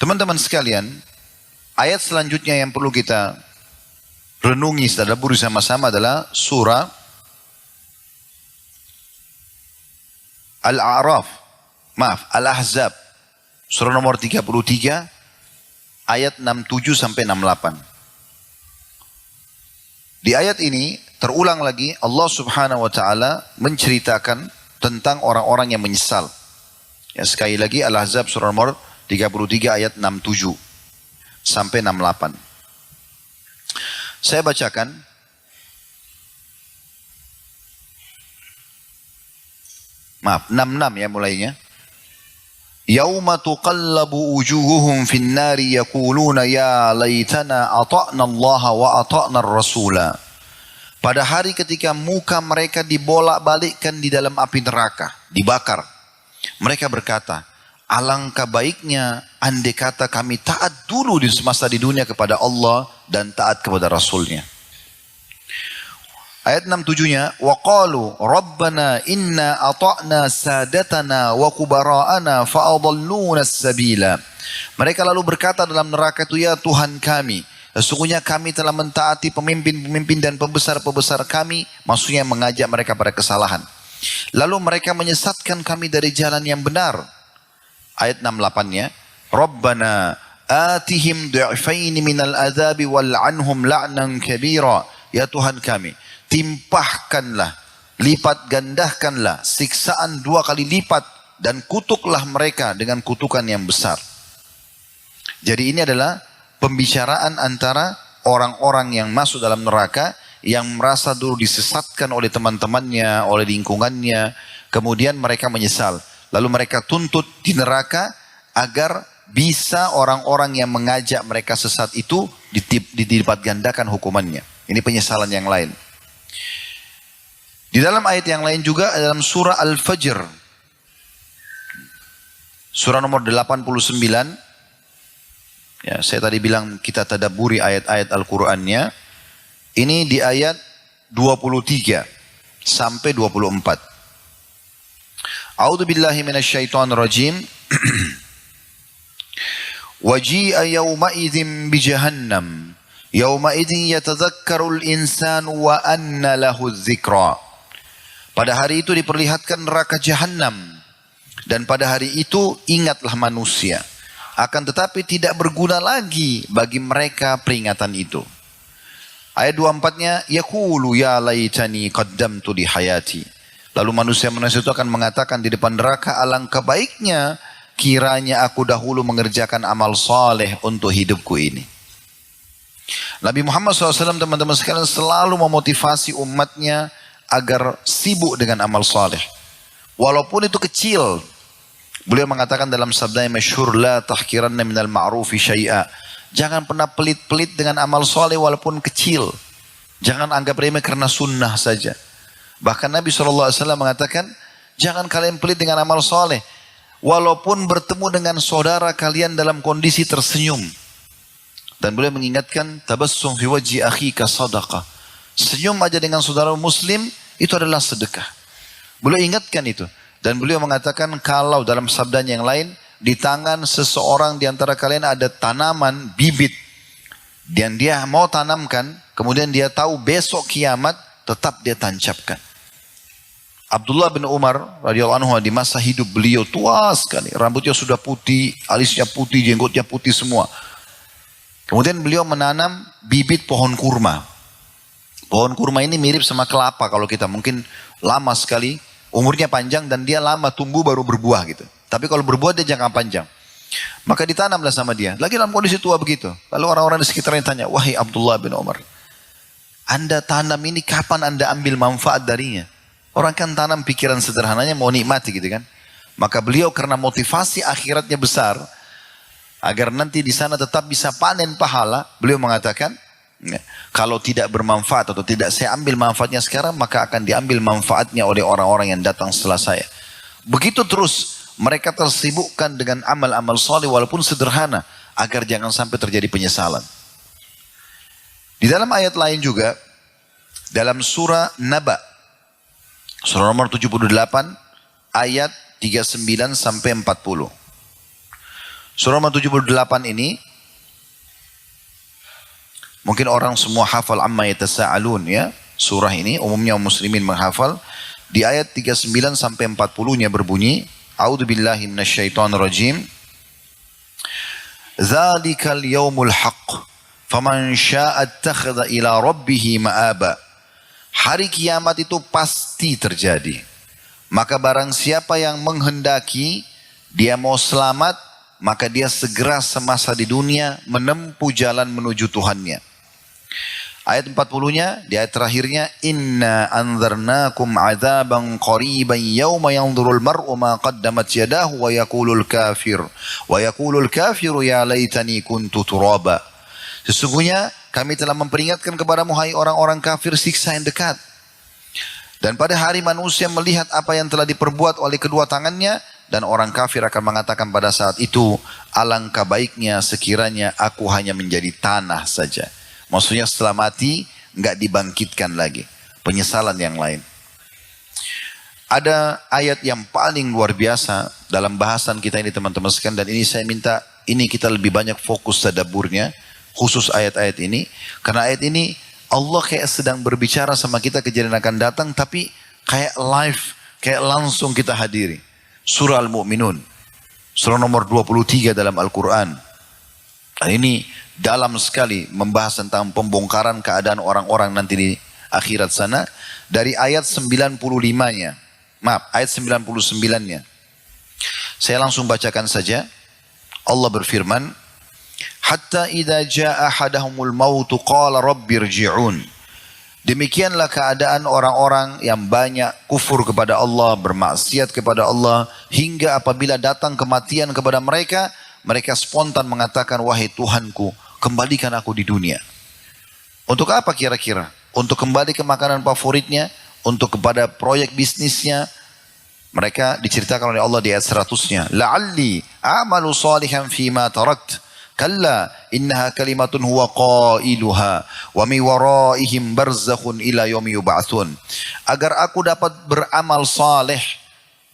Teman-teman sekalian, ayat selanjutnya yang perlu kita renungi, tadabburi sama-sama adalah surah Al-Ahzab. Surah nomor 33 ayat 67 sampai 68. Di ayat ini terulang lagi Allah Subhanahu wa taala menceritakan tentang orang-orang yang menyesal. Ya, sekali lagi Al-Ahzab surah nomor 33 ayat 67 sampai 68. Saya bacakan. Maaf, 66 ya mulainya. Yauma tuqallabu wujuhuhum fin nari yaquluna ya laitana ata'na Allah wa ata'na ar-rasula. Pada hari ketika muka mereka dibolak-balikkan di dalam api neraka, dibakar. Mereka berkata, alangkah baiknya andai kata kami taat dulu di semasa di dunia kepada Allah dan taat kepada Rasulnya. Ayat 67-nya, وَقَالُوا رَبَّنَا إِنَّا أَطَعْنَا سَادَتَنَا وَكُبَرَاءَنَا فَأَضَلُّونَ السَّبِيلَ. Mereka lalu berkata dalam neraka itu, ya Tuhan kami, sesungguhnya kami telah mentaati pemimpin-pemimpin dan pembesar-pembesar kami, maksudnya mengajak mereka pada kesalahan. Lalu mereka menyesatkan kami dari jalan yang benar. Ayat 68-nya, Rabbana atihim du'afaini minal adzabi wal'anhum la'nan kabira. Ya Tuhan kami, timpahkanlah, lipat gandahkanlah siksaan 2 kali lipat dan kutuklah mereka dengan kutukan yang besar. Jadi ini adalah pembicaraan antara orang-orang yang masuk dalam neraka yang merasa dulu disesatkan oleh teman-temannya, oleh lingkungannya, kemudian mereka menyesal. Lalu mereka tuntut di neraka agar bisa orang-orang yang mengajak mereka sesat itu dilipat gandakan hukumannya. Ini penyesalan yang lain. Di dalam ayat yang lain juga dalam surah Al-Fajr. Surah nomor 89. Ya, saya tadi bilang kita tadabburi ayat-ayat Al-Qur'annya. Ini di ayat 23 sampai 24. A'udzu billahi minasyaitonir rajim. Waji'a yawma idzin bi jahannam. Yawma idzin yatadzakkarul insanu wa anna lahu dzikra. Pada hari itu diperlihatkan neraka jahanam. Dan pada hari itu ingatlah manusia. Akan tetapi tidak berguna lagi bagi mereka peringatan itu. Ayat 24-nya, yaqulu ya laitani qaddamtu li hayati. Lalu manusia-manusia itu akan mengatakan di depan neraka, alangkah baiknya kiranya aku dahulu mengerjakan amal saleh untuk hidupku ini. Nabi Muhammad SAW teman-teman sekalian selalu memotivasi umatnya agar sibuk dengan amal saleh. Walaupun itu kecil. Beliau mengatakan dalam sabda yang masyhur, la tahkiranna minal ma'rufi syai'a. Jangan pernah pelit-pelit dengan amal saleh walaupun kecil. Jangan anggap remeh karena sunnah saja. Bahkan Nabi SAW mengatakan, jangan kalian pelit dengan amal saleh walaupun bertemu dengan saudara kalian dalam kondisi tersenyum. Dan beliau mengingatkan, tabassum fi wajhi akhika sadaqah. Senyum aja dengan saudara muslim itu adalah sedekah. Beliau ingatkan itu. Dan beliau mengatakan kalau dalam sabdanya yang lain, di tangan seseorang di antara kalian ada tanaman bibit. Dan dia mau tanamkan, kemudian dia tahu besok kiamat, tetap dia tancapkan. Abdullah bin Umar radhiyallahu anhu di masa hidup beliau tua sekali. Rambutnya sudah putih, alisnya putih, jenggotnya putih semua. Kemudian beliau menanam bibit pohon kurma. Pohon kurma ini mirip sama kelapa kalau kita mungkin lama sekali. Umurnya panjang dan dia lama tumbuh baru berbuah gitu. Tapi kalau berbuah dia jangka panjang. Maka ditanamlah sama dia. Lagi dalam kondisi tua begitu. Lalu orang-orang di sekitarnya tanya, wahai Abdullah bin Umar, Anda tanam ini kapan Anda ambil manfaat darinya? Orang kan tanam pikiran sederhananya mau nikmati gitu kan. Maka beliau karena motivasi akhiratnya besar, agar nanti di sana tetap bisa panen pahala, beliau mengatakan, kalau tidak bermanfaat atau tidak saya ambil manfaatnya sekarang, maka akan diambil manfaatnya oleh orang-orang yang datang setelah saya. Begitu terus mereka tersibukkan dengan amal-amal saleh walaupun sederhana, agar jangan sampai terjadi penyesalan. Di dalam ayat lain juga, dalam surah Naba, surah nomor 78, ayat 39 sampai 40. Surah nomor 78 ini, mungkin orang semua hafal amma yatasa'alun ya. Surah ini umumnya muslimin menghafal. Di ayat 39 sampai 40-nya berbunyi, A'udzubillahi minasyaitonirrajim. Dzalikal yaumul haqq, faman syaa'a ittakhadha ila rabbih ma'aba. Hari kiamat itu pasti terjadi. Maka barang siapa yang menghendaki dia mau selamat, maka dia segera semasa di dunia menempuh jalan menuju Tuhannya. Ayat 40-nya, di ayat terakhirnya, Inna anzarnakum azaban qariban yawma yanzurul mar'u ma qaddamat yadahu wa yaqulul kafiru ya laitani kuntu turaba. Sesungguhnya kami telah memperingatkan kepadamu hai orang-orang kafir siksa yang dekat. Dan pada hari manusia melihat apa yang telah diperbuat oleh kedua tangannya, dan orang kafir akan mengatakan pada saat itu, alangkah baiknya sekiranya aku hanya menjadi tanah saja. Maksudnya setelah mati nggak dibangkitkan lagi. Penyesalan yang lain. Ada ayat yang paling luar biasa dalam bahasan kita ini teman-teman sekalian, dan ini saya minta ini kita lebih banyak fokus tadaburnya, khusus ayat-ayat ini, karena ayat ini Allah kayak sedang berbicara sama kita kejadian akan datang, tapi kayak live, kayak langsung kita hadiri. Surah Al-Mu'minun, surah nomor 23 dalam Al-Quran. Dan ini dalam sekali membahas tentang pembongkaran keadaan orang-orang nanti di akhirat sana. Dari ayat 95-nya. Maaf, ayat 99-nya. Saya langsung bacakan saja. Allah berfirman, Hatta idza jaa ahadahumul mautu qala rabbirji'un. Demikianlah keadaan orang-orang yang banyak kufur kepada Allah, bermaksiat kepada Allah, hingga apabila datang kematian kepada mereka, mereka spontan mengatakan, wahai Tuhanku, kembalikan aku di dunia. Untuk apa kira-kira? Untuk kembali ke makanan favoritnya, untuk kepada proyek bisnisnya. Mereka diceritakan oleh Allah di ayat 100-nya. La'alli a'malu salihan fima tarakt. Kalla innaha kalimatun huwa qailuha wa mi waraihim barzakhun ila yaumi yub'atsun. Agar aku dapat beramal saleh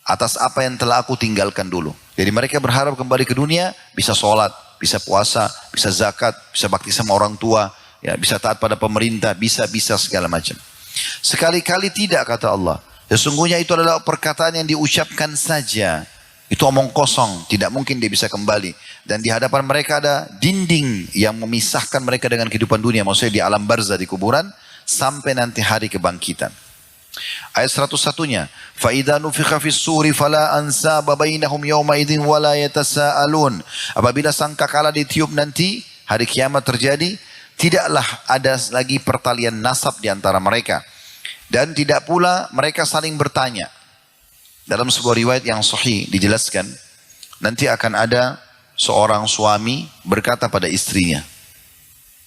atas apa yang telah aku tinggalkan dulu. Jadi mereka berharap kembali ke dunia, bisa sholat, bisa puasa, bisa zakat, bisa bakti sama orang tua, ya, bisa taat pada pemerintah, bisa segala macam. Sekali-kali tidak, kata Allah. Sesungguhnya itu adalah perkataan yang diucapkan saja. Itu omong kosong, tidak mungkin dia bisa kembali. Dan di hadapan mereka ada dinding yang memisahkan mereka dengan kehidupan dunia. Maksudnya di alam barzah, di kuburan, sampai nanti hari kebangkitan. Ayat 101-nya, فَإِذَا نُفِخَ فِي الصُّورِ فَلَا أَنْسَابَ بَيْنَهُمْ يَوْمَئِذٍ وَلَا يَتَسَاءَلُونَ. Apabila sangkakala ditiup nanti, hari kiamat terjadi, tidaklah ada lagi pertalian nasab di antara mereka. Dan tidak pula mereka saling bertanya. Dalam sebuah riwayat yang sahih dijelaskan, nanti akan ada seorang suami berkata pada istrinya,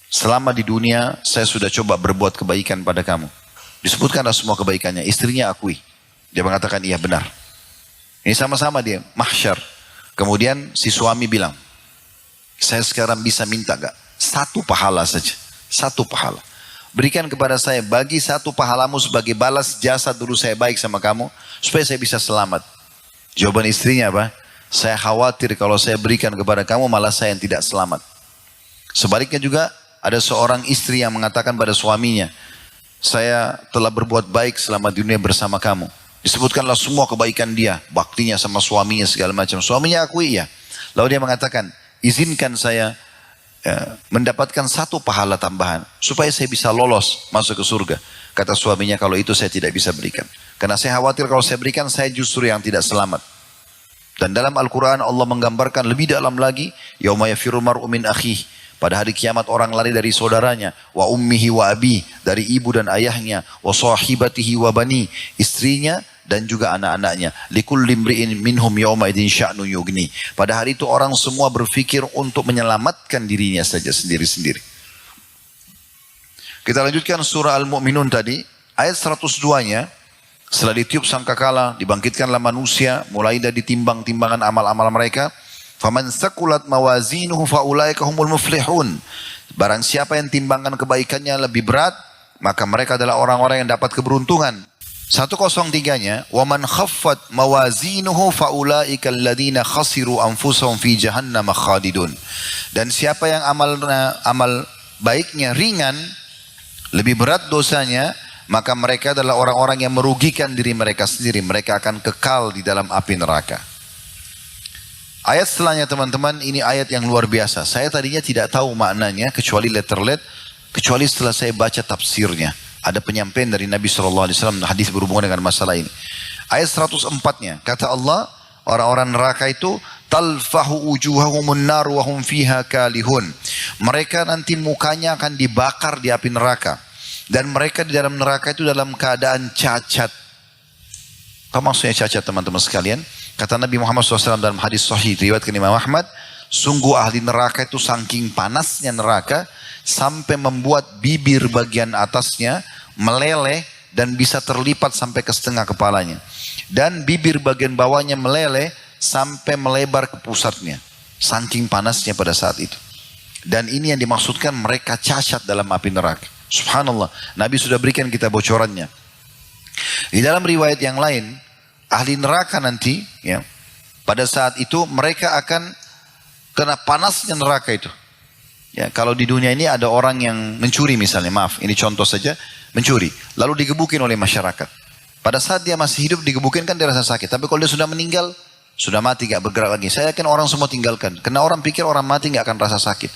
selama di dunia saya sudah coba berbuat kebaikan pada kamu. Disebutkanlah semua kebaikannya, istrinya akui. Dia mengatakan iya benar. Ini sama-sama dia, mahsyar. Kemudian si suami bilang, saya sekarang bisa minta gak? Satu pahala saja, satu pahala. Berikan kepada saya, bagi satu pahalamu sebagai balas jasa dulu saya baik sama kamu, supaya saya bisa selamat. Jawaban istrinya apa? Saya khawatir kalau saya berikan kepada kamu, malah saya yang tidak selamat. Sebaliknya juga, ada seorang istri yang mengatakan pada suaminya, saya telah berbuat baik selama di dunia bersama kamu. Disebutkanlah semua kebaikan dia, baktinya sama suaminya segala macam. Suaminya akui ya. Lalu dia mengatakan, izinkan saya mendapatkan satu pahala tambahan supaya saya bisa lolos masuk ke surga. Kata suaminya, kalau itu saya tidak bisa berikan. Karena saya khawatir kalau saya berikan, saya justru yang tidak selamat. Dan dalam Al-Quran Allah menggambarkan lebih dalam lagi, yauma yafirru mar'u min akhihi. Pada hari kiamat orang lari dari saudaranya, wa ummihi wa abi, dari ibu dan ayahnya, wa sahibatihi wa bani, istrinya dan juga anak-anaknya. Likulli imri'in minhum yawma idzin sya'nu yughni. Pada hari itu orang semua berfikir untuk menyelamatkan dirinya saja sendiri-sendiri. Kita lanjutkan surah Al-Mu'minun tadi, ayat 102-nya. Setelah ditiup sangkakala, dibangkitkanlah manusia, mulai dari timbang-timbangan amal-amal mereka. Faman saqulat mawazinuhu faulaika humul muflihun. Barang siapa yang timbangan kebaikannya lebih berat, maka mereka adalah orang-orang yang dapat keberuntungan. 103-nya, wa man khaffat mawazinuhu faulaika alladziina khasiru anfusahum fi jahannam khalidun. Dan siapa yang amal baiknya ringan, lebih berat dosanya, maka mereka adalah orang-orang yang merugikan diri mereka sendiri. Mereka akan kekal di dalam api neraka. Ayat setelahnya teman-teman, ini ayat yang luar biasa. Saya tadinya tidak tahu maknanya kecuali kecuali setelah saya baca tafsirnya. Ada penyampaian dari Nabi SAW, hadis berhubungan dengan masalah ini. Ayat 104-nya, kata Allah, orang-orang neraka itu, talfahu ujuhahumun nar wa hum fiha kalihun. Mereka nanti mukanya akan dibakar di api neraka. Dan mereka di dalam neraka itu dalam keadaan cacat. Apa maksudnya cacat teman-teman sekalian? Kata Nabi Muhammad SAW dalam hadis sahih riwayatkan Imam Ahmad, sungguh ahli neraka itu saking panasnya neraka, sampai membuat bibir bagian atasnya meleleh dan bisa terlipat sampai ke setengah kepalanya. Dan bibir bagian bawahnya meleleh sampai melebar ke pusatnya. Saking panasnya pada saat itu. Dan ini yang dimaksudkan mereka cacat dalam api neraka. Subhanallah. Nabi sudah berikan kita bocorannya. Di dalam riwayat yang lain, ahli neraka nanti, ya, pada saat itu mereka akan kena panasnya neraka itu. Ya, kalau di dunia ini ada orang yang mencuri misalnya, maaf, ini contoh saja, mencuri, lalu digebukin oleh masyarakat. Pada saat dia masih hidup digebukin kan dia rasa sakit, tapi kalau dia sudah meninggal, sudah mati gak bergerak lagi. Saya yakin orang semua tinggalkan, karena orang pikir orang mati gak akan rasa sakit.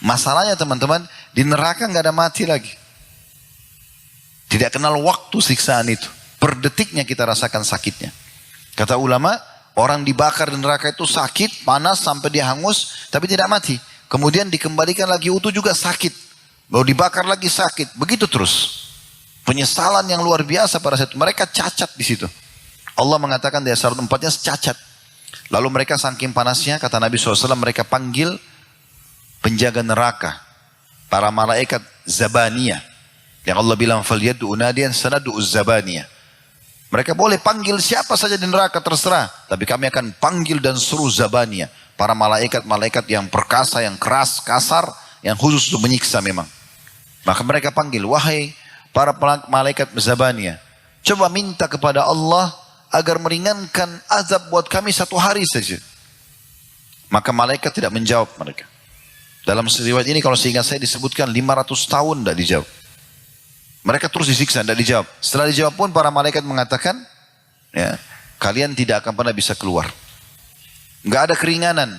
Masalahnya teman-teman, di neraka gak ada mati lagi. Tidak kenal waktu siksaan itu. Per detiknya kita rasakan sakitnya. Kata ulama, orang dibakar di neraka itu sakit, panas sampai dia hangus, tapi tidak mati. Kemudian dikembalikan lagi utuh juga sakit. Baru dibakar lagi sakit. Begitu terus. Penyesalan yang luar biasa pada saat itu. Mereka cacat di situ. Allah mengatakan di ayat 104-nya cacat. Lalu mereka saking panasnya, kata Nabi SAW, mereka panggil penjaga neraka. Para malaikat Zabaniyah. Yang Allah bilang, فَلْيَدُّ أُنَادِيًا سَنَدُّ الزَّبَانِيَةِ. Mereka boleh panggil siapa saja di neraka terserah. Tapi kami akan panggil dan suruh Zabaniyah. Para malaikat-malaikat yang perkasa, yang keras, kasar, yang khusus untuk menyiksa memang. Maka mereka panggil, wahai para malaikat Zabaniyah, coba minta kepada Allah agar meringankan azab buat kami 1 hari saja. Maka malaikat tidak menjawab mereka. Dalam riwayat ini kalau seingat saya disebutkan 500 tahun tidak dijawab. Mereka terus disiksa, tidak dijawab. Setelah dijawab pun para malaikat mengatakan, ya, kalian tidak akan pernah bisa keluar. Enggak ada keringanan.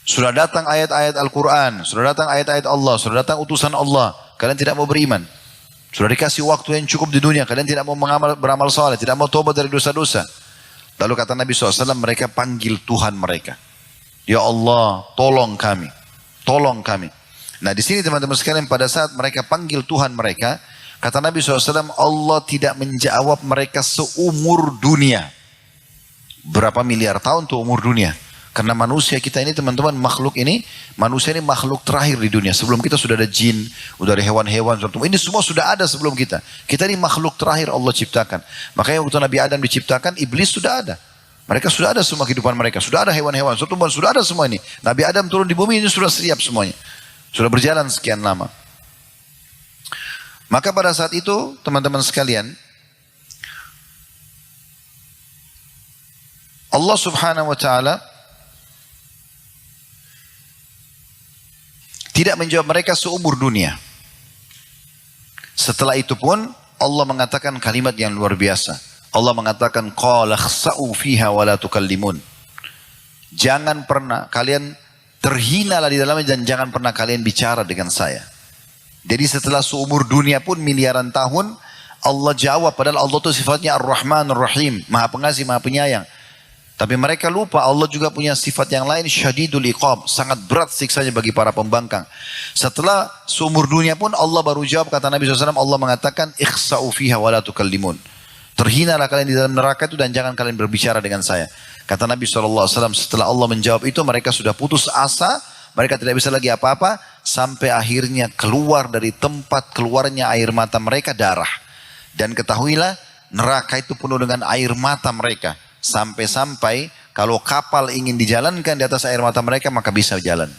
Sudah datang ayat-ayat Al-Quran, sudah datang ayat-ayat Allah, sudah datang utusan Allah. Kalian tidak mau beriman. Sudah dikasih waktu yang cukup di dunia, kalian tidak mau beramal saleh, tidak mau tobat dari dosa-dosa. Lalu kata Nabi SAW, mereka panggil Tuhan mereka. Ya Allah, tolong kami. Tolong kami. Nah di sini teman-teman sekalian, pada saat mereka panggil Tuhan mereka, kata Nabi SAW, Allah tidak menjawab mereka seumur dunia. Berapa miliar tahun tuh umur dunia. Karena manusia kita ini teman-teman, makhluk ini, manusia ini makhluk terakhir di dunia. Sebelum kita sudah ada jin, sudah ada hewan-hewan. Ini semua sudah ada sebelum kita. Kita ini makhluk terakhir Allah ciptakan. Makanya waktu Nabi Adam diciptakan, iblis sudah ada. Mereka sudah ada semua kehidupan mereka. Sudah ada hewan-hewan, sudah ada semua ini. Nabi Adam turun di bumi ini sudah siap semuanya. Sudah berjalan sekian lama. Maka pada saat itu teman-teman sekalian, Allah Subhanahu wa taala tidak menjawab mereka seumur dunia. Setelah itu pun Allah mengatakan kalimat yang luar biasa. Allah mengatakan qala khsa'u fiha wa la tukallimun. Jangan pernah kalian terhinalah di dalamnya dan jangan pernah kalian bicara dengan saya. Jadi setelah seumur dunia pun miliaran tahun Allah jawab, padahal Allah itu sifatnya Ar-Rahman Ar-Rahim, Maha Pengasih, Maha Penyayang. Tapi mereka lupa Allah juga punya sifat yang lain, syadidul iqab, sangat berat siksanya bagi para pembangkang. Setelah seumur dunia pun Allah baru jawab, kata Nabi SAW, Allah mengatakan ikhsa'u fiha wa la tukallimun. Terhinalah kalian di dalam neraka itu dan jangan kalian berbicara dengan saya. Kata Nabi SAW, setelah Allah menjawab itu mereka sudah putus asa, mereka tidak bisa lagi apa-apa, sampai akhirnya keluar dari tempat keluarnya air mata mereka darah. Dan ketahuilah neraka itu penuh dengan air mata mereka. Sampai-sampai kalau kapal ingin dijalankan di atas air mata mereka maka bisa jalan.